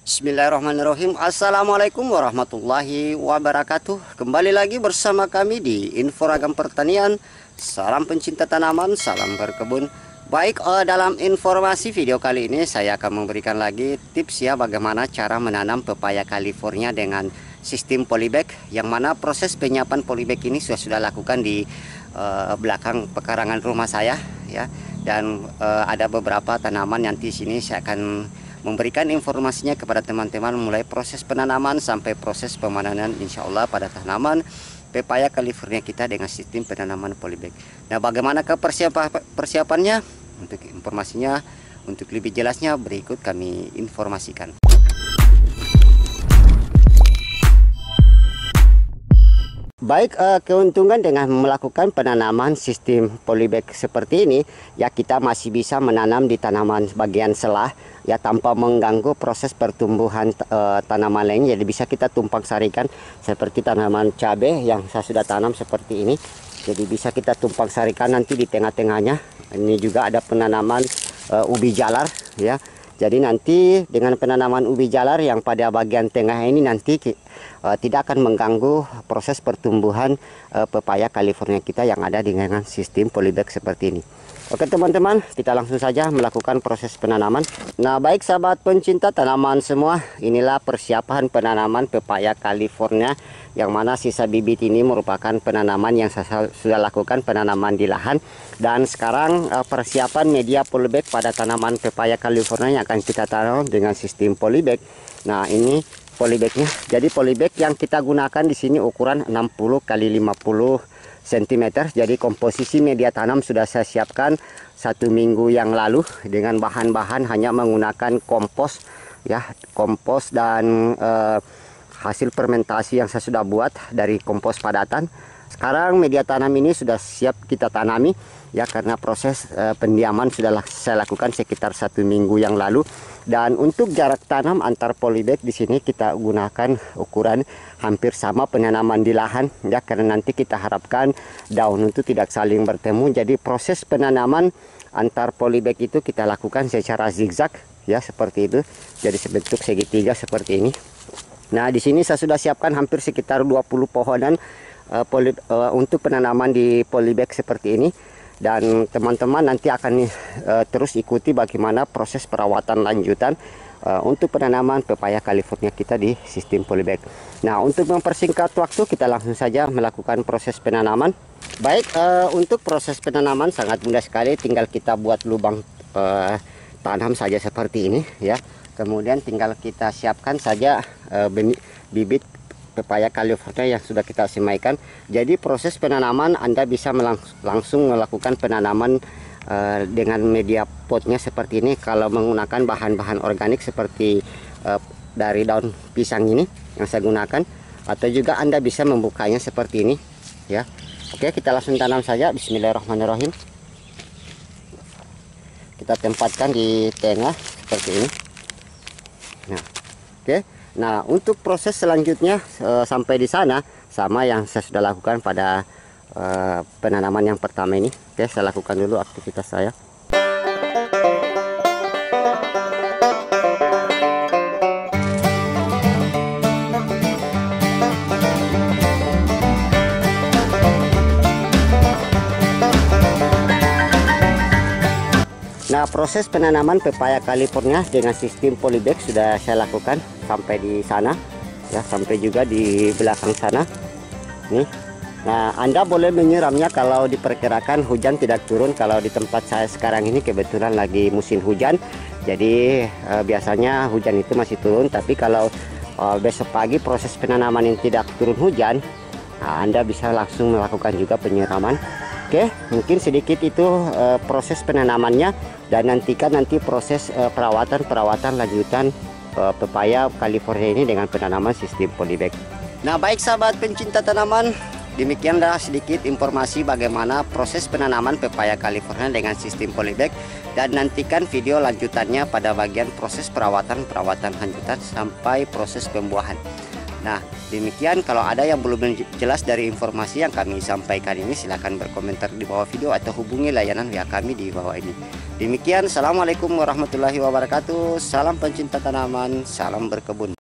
Bismillahirrahmanirrahim. Assalamualaikum warahmatullahi wabarakatuh. Kembali lagi bersama kami di Info Ragam Pertanian. Salam pencinta tanaman, salam berkebun. Baik, dalam informasi video kali ini saya akan memberikan lagi tips ya bagaimana cara menanam pepaya California dengan sistem polybag, yang mana proses penyiapan polybag ini sudah lakukan di belakang pekarangan rumah saya ya. Dan ada beberapa tanaman nanti sini saya akan memberikan informasinya kepada teman-teman mulai proses penanaman sampai proses pemanenan, insya Allah pada tanaman pepaya California kita dengan sistem penanaman polybag. Nah, bagaimana persiapannya? Untuk informasinya, untuk lebih jelasnya berikut kami informasikan. Baik, keuntungan dengan melakukan penanaman sistem polybag seperti ini ya, kita masih bisa menanam di tanaman bagian selah ya tanpa mengganggu proses pertumbuhan tanaman lain. Jadi bisa kita tumpang sarikan seperti tanaman cabai yang saya sudah tanam seperti ini. Jadi bisa kita tumpang sarikan nanti di tengah-tengahnya. Ini juga ada penanaman ubi jalar ya. Jadi nanti dengan penanaman ubi jalar yang pada bagian tengah ini nanti tidak akan mengganggu proses pertumbuhan pepaya California kita yang ada dengan sistem polybag seperti ini. Oke teman-teman, kita langsung saja melakukan proses penanaman. Nah baik sahabat pencinta tanaman semua, inilah persiapan penanaman pepaya California, yang mana sisa bibit ini merupakan penanaman yang saya sudah lakukan penanaman di lahan. Dan sekarang persiapan media polybag pada tanaman pepaya California yang akan kita tanam dengan sistem polybag. Nah ini polybagnya. Jadi polybag yang kita gunakan di sini ukuran 60 x 50 cm. Jadi komposisi media tanam sudah saya siapkan 1 minggu yang lalu dengan bahan-bahan hanya menggunakan kompos ya, kompos dan hasil fermentasi yang saya sudah buat dari kompos padatan. Sekarang media tanam ini sudah siap kita tanami ya, karena proses pendiaman sudah saya lakukan sekitar 1 minggu yang lalu. Dan untuk jarak tanam antar polybag di sini kita gunakan ukuran hampir sama penanaman di lahan ya, karena nanti kita harapkan daun itu tidak saling bertemu. Jadi proses penanaman antar polybag itu kita lakukan secara zigzag ya, seperti itu. Jadi sebentuk segitiga seperti ini. Nah, di sini saya sudah siapkan hampir sekitar 20 pohonan untuk penanaman di polybag seperti ini. Dan teman-teman nanti akan terus ikuti bagaimana proses perawatan lanjutan untuk penanaman pepaya California kita di sistem polybag. Nah, untuk mempersingkat waktu kita langsung saja melakukan proses penanaman. Baik, untuk proses penanaman sangat mudah sekali, tinggal kita buat lubang tanam saja seperti ini ya. Kemudian tinggal kita siapkan saja bibit pepaya California yang sudah kita semaikan. Jadi proses penanaman Anda bisa langsung melakukan penanaman dengan media potnya seperti ini. Kalau menggunakan bahan-bahan organik seperti dari daun pisang ini yang saya gunakan, atau juga Anda bisa membukanya seperti ini ya. Oke, kita langsung tanam saja. Bismillahirrahmanirrahim. Kita tempatkan di tengah seperti ini. Nah, oke. Nah, untuk proses selanjutnya sampai di sana sama yang saya sudah lakukan pada penanaman yang pertama ini. Oke, saya lakukan dulu aktivitas saya. Nah, proses penanaman pepaya California dengan sistem polybag sudah saya lakukan sampai di sana ya, sampai juga di belakang sana nih. Nah, Anda boleh menyiramnya kalau diperkirakan hujan tidak turun. Kalau di tempat saya sekarang ini kebetulan lagi musim hujan, jadi biasanya hujan itu masih turun. Tapi kalau besok pagi proses penanaman yang tidak turun hujan, nah, Anda bisa langsung melakukan juga penyiraman. Oke, mungkin sedikit itu proses penanamannya, dan nantikan nanti proses perawatan lanjutan pepaya California ini dengan penanaman sistem polybag. Nah baik sahabat pencinta tanaman, demikianlah sedikit informasi bagaimana proses penanaman pepaya California dengan sistem polybag, dan nantikan video lanjutannya pada bagian proses perawatan lanjutan sampai proses pembuahan. Nah demikian, kalau ada yang belum jelas dari informasi yang kami sampaikan ini, silahkan berkomentar di bawah video atau hubungi layanan WA kami di bawah ini. Demikian, assalamualaikum warahmatullahi wabarakatuh. Salam pencinta tanaman, salam berkebun.